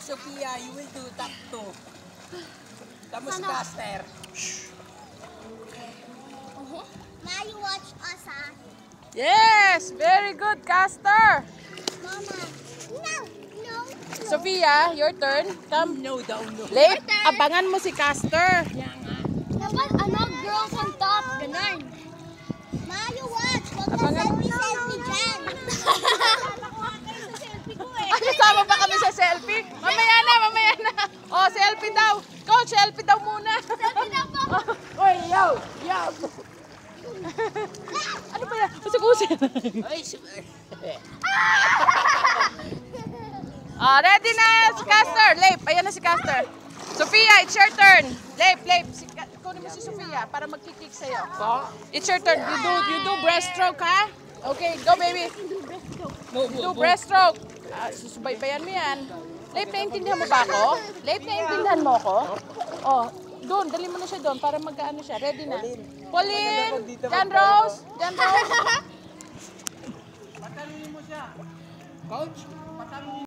Sophia, you will do top 2. Tapos Caster. Now you watch us, ah. Yes! Very good, Caster! Mama. No. Sophia, your turn. Come. No daw, no. Late, abangan mo si Caster. Yan nga. Dapat girls on top. Ganun. Ma, you watch. Huwag ka selfie dyan. Ay, kasama pa kami sa selfie? Mamaya na. Oh, selfie daw. Coach, selfie daw muna. Selfie na po. Oy, yo! Ano ba yan? Usag-usag. Ready na si Caster. Leip, ayan na si Caster. Sophia, it's your turn. Leip. Kunin mo si Sophia para magkikik sa'yo. It's your turn. You do breaststroke, ha? Okay, go baby. You do breaststroke. Susubaybayan mo yan. Leip, naiintindihan mo ba ako? Leip, naiintindihan mo ako? Oh, doon, dali mo na siya doon para magkaano siya. Ready na. Pauline, Jan Rose. Patalunin mo siya. Coach, patalunin